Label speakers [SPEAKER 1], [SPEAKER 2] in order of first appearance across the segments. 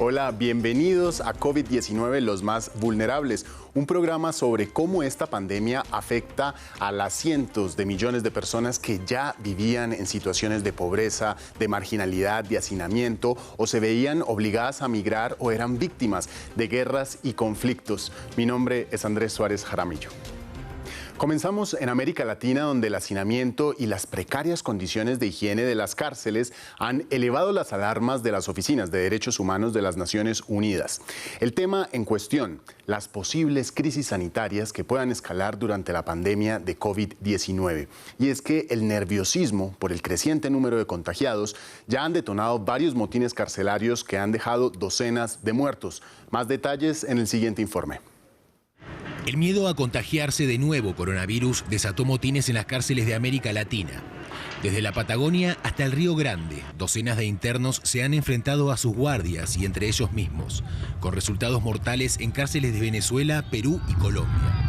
[SPEAKER 1] Hola, bienvenidos a COVID-19, los más vulnerables, un programa sobre cómo esta pandemia afecta a las cientos de millones de personas que ya vivían en situaciones de pobreza, de marginalidad, de hacinamiento o se veían obligadas a migrar o eran víctimas de guerras y conflictos. Mi nombre es Andrés Suárez Jaramillo. Comenzamos en América Latina, donde el hacinamiento y las precarias condiciones de higiene de las cárceles han elevado las alarmas de las oficinas de derechos humanos de las Naciones Unidas. El tema en cuestión, las posibles crisis sanitarias que puedan escalar durante la pandemia de COVID-19. Y es que el nerviosismo por el creciente número de contagiados ya han detonado varios motines carcelarios que han dejado docenas de muertos. Más detalles en el siguiente informe.
[SPEAKER 2] El miedo a contagiarse de nuevo coronavirus desató motines en las cárceles de América Latina. Desde la Patagonia hasta el Río Grande, docenas de internos se han enfrentado a sus guardias y entre ellos mismos, con resultados mortales en cárceles de Venezuela, Perú y Colombia.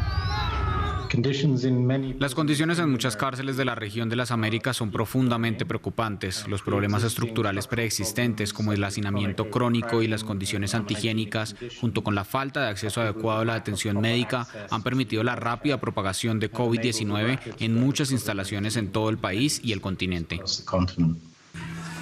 [SPEAKER 3] Las condiciones en muchas cárceles de la región de las Américas son profundamente preocupantes. Los problemas estructurales preexistentes, como el hacinamiento crónico y las condiciones antihigiénicas, junto con la falta de acceso adecuado a la atención médica, han permitido la rápida propagación de COVID-19 en muchas instalaciones en todo el país y el continente.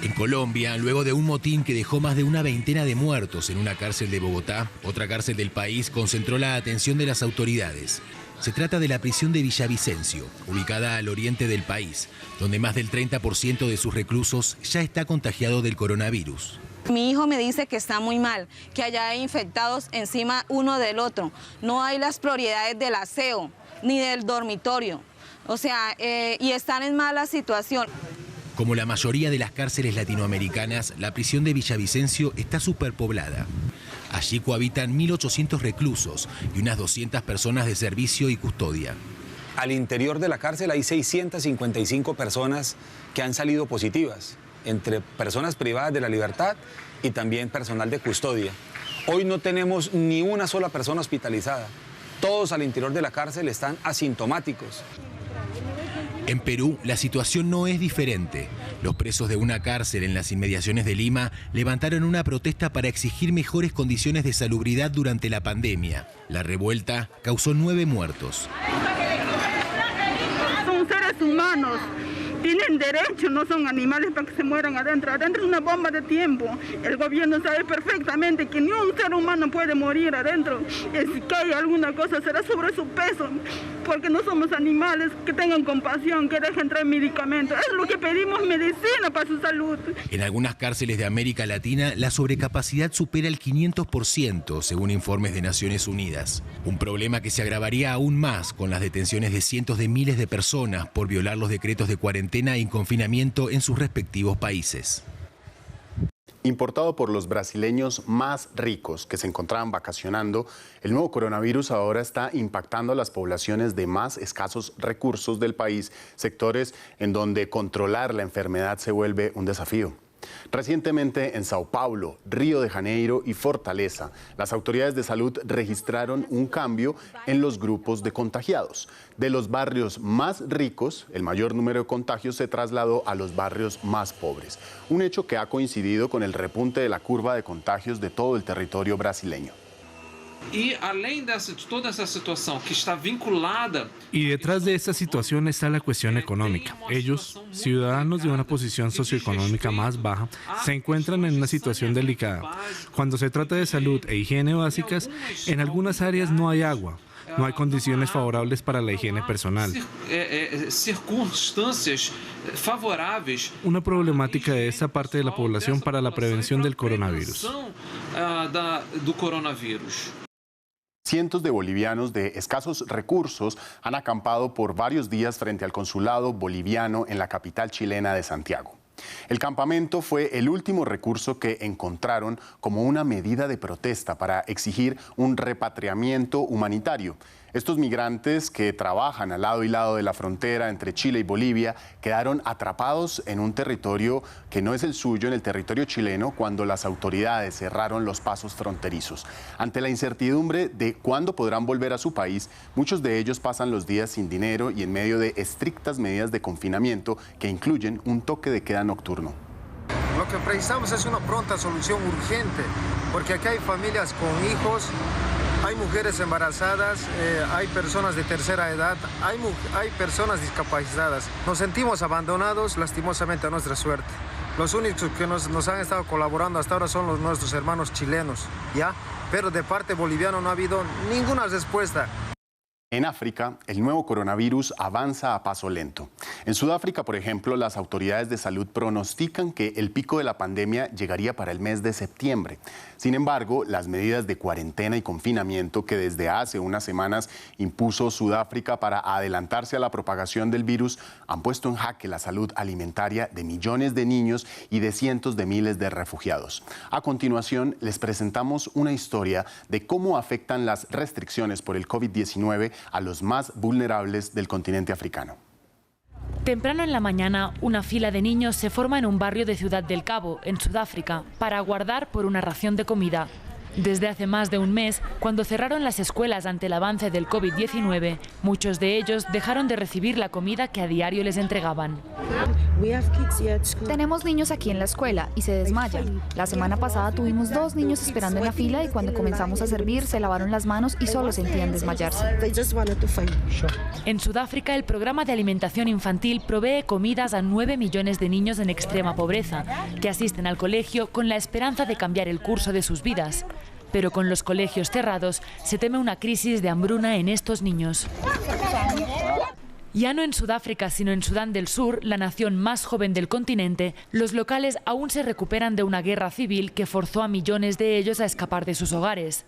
[SPEAKER 2] En Colombia, luego de un motín que dejó más de una veintena de muertos en una cárcel de Bogotá, otra cárcel del país concentró la atención de las autoridades. Se trata de la prisión de Villavicencio, ubicada al oriente del país, donde más del 30% de sus reclusos ya está contagiado del coronavirus.
[SPEAKER 4] Mi hijo me dice que está muy mal, que allá hay infectados encima uno del otro. No hay las prioridades del aseo ni del dormitorio. O sea, y están en mala situación.
[SPEAKER 2] Como la mayoría de las cárceles latinoamericanas, la prisión de Villavicencio está superpoblada. Allí cohabitan 1.800 reclusos y unas 200 personas de servicio y custodia.
[SPEAKER 5] Al interior de la cárcel hay 655 personas que han salido positivas, entre personas privadas de la libertad y también personal de custodia. Hoy no tenemos ni una sola persona hospitalizada. Todos al interior de la cárcel están asintomáticos.
[SPEAKER 2] En Perú, la situación no es diferente. Los presos de una cárcel en las inmediaciones de Lima levantaron una protesta para exigir mejores condiciones de salubridad durante la pandemia. La revuelta causó 9 muertos.
[SPEAKER 6] Son seres humanos. Tienen derecho, no son animales para que se mueran adentro. Adentro es una bomba de tiempo. El gobierno sabe perfectamente que ni un ser humano puede morir adentro. Y si cae alguna cosa será sobre su peso, porque no somos animales. Que tengan compasión, que dejen traer medicamentos. Es lo que pedimos, medicina para su salud.
[SPEAKER 2] En algunas cárceles de América Latina, la sobrecapacidad supera el 500%, según informes de Naciones Unidas. Un problema que se agravaría aún más con las detenciones de cientos de miles de personas por violar los decretos de cuarentena y confinamiento en sus respectivos países.
[SPEAKER 1] Importado por los brasileños más ricos que se encontraban vacacionando, el nuevo coronavirus ahora está impactando a las poblaciones de más escasos recursos del país, sectores en donde controlar la enfermedad se vuelve un desafío. Recientemente en Sao Paulo, Río de Janeiro y Fortaleza, las autoridades de salud registraron un cambio en los grupos de contagiados. De los barrios más ricos, el mayor número de contagios se trasladó a los barrios más pobres, un hecho que ha coincidido con el repunte de la curva de contagios de todo el territorio brasileño.
[SPEAKER 7] Y além de toda esa situación que está vinculada.
[SPEAKER 8] Y detrás de esta situación está la cuestión económica. Ellos, ciudadanos de una posición socioeconómica más baja, se encuentran en una situación delicada. Cuando se trata de salud e higiene básicas, en algunas áreas no hay agua. No hay condiciones favorables para la higiene personal.
[SPEAKER 7] Circunstancias favorables.
[SPEAKER 8] Una problemática de esta parte de la población para la prevención del coronavirus.
[SPEAKER 1] Cientos de bolivianos de escasos recursos han acampado por varios días frente al consulado boliviano en la capital chilena de Santiago. El campamento fue el último recurso que encontraron como una medida de protesta para exigir un repatriamiento humanitario. Estos migrantes que trabajan al lado y lado de la frontera entre Chile y Bolivia quedaron atrapados en un territorio que no es el suyo, en el territorio chileno, cuando las autoridades cerraron los pasos fronterizos. Ante la incertidumbre de cuándo podrán volver a su país, muchos de ellos pasan los días sin dinero y en medio de estrictas medidas de confinamiento que incluyen un toque de queda nocturno.
[SPEAKER 9] Lo que precisamos es una pronta solución urgente, porque aquí hay familias con hijos, hay mujeres embarazadas, hay personas de tercera edad, hay personas discapacitadas. Nos sentimos abandonados, lastimosamente, a nuestra suerte. Los únicos que nos han estado colaborando hasta ahora son nuestros hermanos chilenos, ¿ya? Pero de parte boliviana no ha habido ninguna respuesta.
[SPEAKER 1] En África, el nuevo coronavirus avanza a paso lento. En Sudáfrica, por ejemplo, las autoridades de salud pronostican que el pico de la pandemia llegaría para el mes de septiembre. Sin embargo, las medidas de cuarentena y confinamiento que desde hace unas semanas impuso Sudáfrica para adelantarse a la propagación del virus han puesto en jaque la salud alimentaria de millones de niños y de cientos de miles de refugiados. A continuación, les presentamos una historia de cómo afectan las restricciones por el COVID-19 a los más vulnerables del continente africano.
[SPEAKER 10] Temprano en la mañana, una fila de niños se forma en un barrio de Ciudad del Cabo, en Sudáfrica, para aguardar por una ración de comida. Desde hace más de un mes, cuando cerraron las escuelas ante el avance del COVID-19, muchos de ellos dejaron de recibir la comida que a diario les entregaban.
[SPEAKER 11] Tenemos niños aquí en la escuela y se desmayan. La semana pasada tuvimos 2 niños esperando en la fila y cuando comenzamos a servir se lavaron las manos y solo sentían desmayarse.
[SPEAKER 10] En Sudáfrica, el programa de alimentación infantil provee comidas a 9 millones de niños en extrema pobreza, que asisten al colegio con la esperanza de cambiar el curso de sus vidas. Pero con los colegios cerrados, se teme una crisis de hambruna en estos niños. Ya no en Sudáfrica, sino en Sudán del Sur, la nación más joven del continente, los locales aún se recuperan de una guerra civil que forzó a millones de ellos a escapar de sus hogares.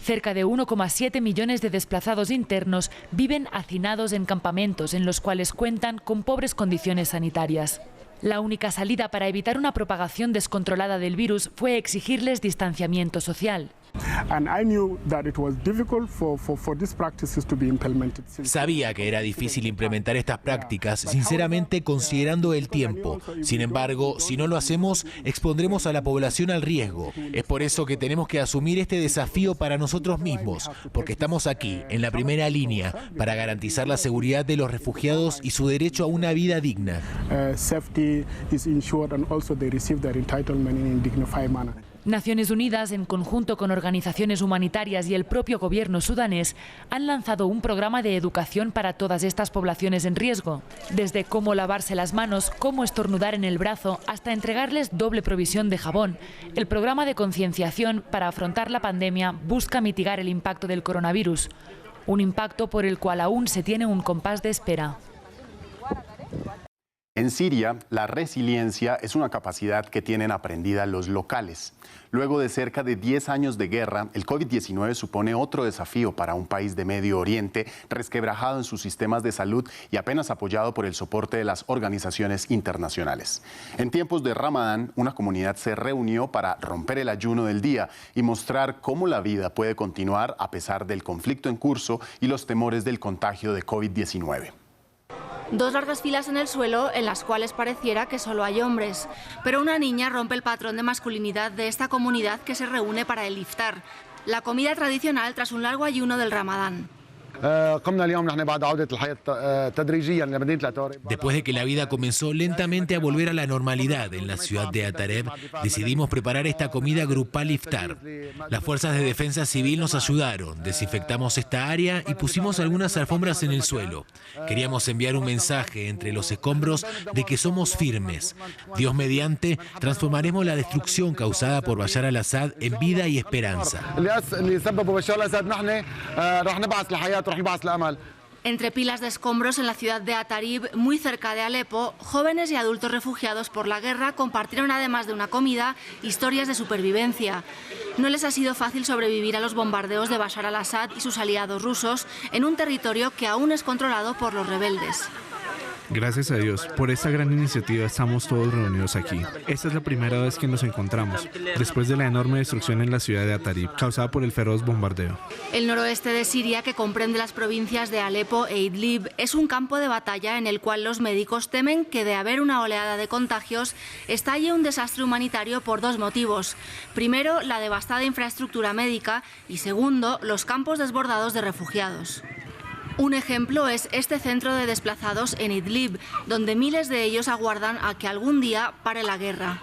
[SPEAKER 10] Cerca de 1,7 millones de desplazados internos viven hacinados en campamentos en los cuales cuentan con pobres condiciones sanitarias. La única salida para evitar una propagación descontrolada del virus fue exigirles distanciamiento social.
[SPEAKER 2] Sabía que era difícil implementar estas prácticas, sinceramente considerando el tiempo. Sin embargo, si no lo hacemos, expondremos a la población al riesgo. Es por eso que tenemos que asumir este desafío para nosotros mismos, porque estamos aquí, en la primera línea, para garantizar la seguridad de los refugiados y su derecho a una vida digna.
[SPEAKER 10] Naciones Unidas, en conjunto con organizaciones humanitarias y el propio gobierno sudanés, han lanzado un programa de educación para todas estas poblaciones en riesgo, desde cómo lavarse las manos, cómo estornudar en el brazo, hasta entregarles doble provisión de jabón. El programa de concienciación para afrontar la pandemia busca mitigar el impacto del coronavirus, un impacto por el cual aún se tiene un compás de espera.
[SPEAKER 1] En Siria, la resiliencia es una capacidad que tienen aprendida los locales. Luego de cerca de 10 años de guerra, el COVID-19 supone otro desafío para un país de Medio Oriente resquebrajado en sus sistemas de salud y apenas apoyado por el soporte de las organizaciones internacionales. En tiempos de Ramadán, una comunidad se reunió para romper el ayuno del día y mostrar cómo la vida puede continuar a pesar del conflicto en curso y los temores del contagio de COVID-19.
[SPEAKER 12] 2 largas filas en el suelo en las cuales pareciera que solo hay hombres. Pero una niña rompe el patrón de masculinidad de esta comunidad que se reúne para el iftar, la comida tradicional tras un largo ayuno del Ramadán.
[SPEAKER 2] Después de que la vida comenzó lentamente a volver a la normalidad en la ciudad de Atareb, decidimos preparar esta comida grupal iftar. Las fuerzas de defensa civil nos ayudaron, desinfectamos esta área y pusimos algunas alfombras en el suelo. Queríamos enviar un mensaje entre los escombros de que somos firmes. Dios mediante, transformaremos la destrucción causada por Bashar al-Assad en vida y esperanza.
[SPEAKER 12] Entre pilas de escombros en la ciudad de Atarib, muy cerca de Alepo, jóvenes y adultos refugiados por la guerra compartieron, además de una comida, historias de supervivencia. No les ha sido fácil sobrevivir a los bombardeos de Bashar al-Assad y sus aliados rusos en un territorio que aún es controlado por los rebeldes.
[SPEAKER 8] Gracias a Dios, por esta gran iniciativa estamos todos reunidos aquí. Esta es la primera vez que nos encontramos, después de la enorme destrucción en la ciudad de Atarib, causada por el feroz bombardeo.
[SPEAKER 12] El noroeste de Siria, que comprende las provincias de Alepo e Idlib, es un campo de batalla en el cual los médicos temen que, de haber una oleada de contagios, estalle un desastre humanitario por 2 motivos. Primero, la devastada infraestructura médica y segundo, los campos desbordados de refugiados. Un ejemplo es este centro de desplazados en Idlib, donde miles de ellos aguardan a que algún día pare la guerra.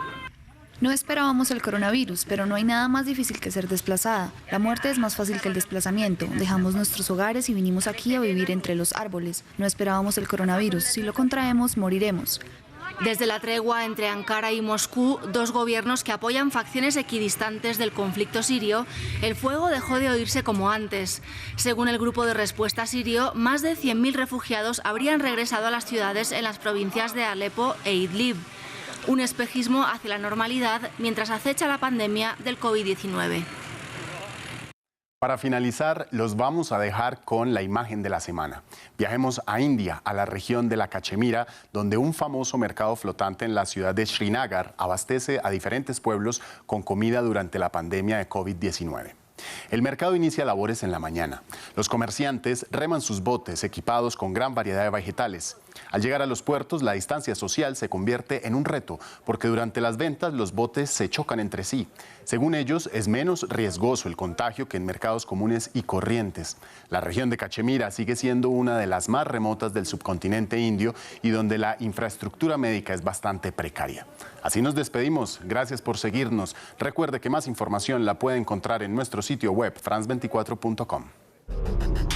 [SPEAKER 11] No esperábamos el coronavirus, pero no hay nada más difícil que ser desplazada. La muerte es más fácil que el desplazamiento. Dejamos nuestros hogares y vinimos aquí a vivir entre los árboles. No esperábamos el coronavirus. Si lo contraemos, moriremos.
[SPEAKER 12] Desde la tregua entre Ankara y Moscú, dos gobiernos que apoyan facciones equidistantes del conflicto sirio, el fuego dejó de oírse como antes. Según el Grupo de Respuesta Sirio, más de 100.000 refugiados habrían regresado a las ciudades en las provincias de Alepo e Idlib. Un espejismo hacia la normalidad mientras acecha la pandemia del COVID-19.
[SPEAKER 1] Para finalizar, los vamos a dejar con la imagen de la semana. Viajemos a India, a la región de la Cachemira, donde un famoso mercado flotante en la ciudad de Srinagar abastece a diferentes pueblos con comida durante la pandemia de COVID-19. El mercado inicia labores en la mañana. Los comerciantes reman sus botes equipados con gran variedad de vegetales. Al llegar a los puertos, la distancia social se convierte en un reto, porque durante las ventas los botes se chocan entre sí. Según ellos, es menos riesgoso el contagio que en mercados comunes y corrientes. La región de Cachemira sigue siendo una de las más remotas del subcontinente indio y donde la infraestructura médica es bastante precaria. Así nos despedimos. Gracias por seguirnos. Recuerde que más información la puede encontrar en nuestro sitio web france24.com.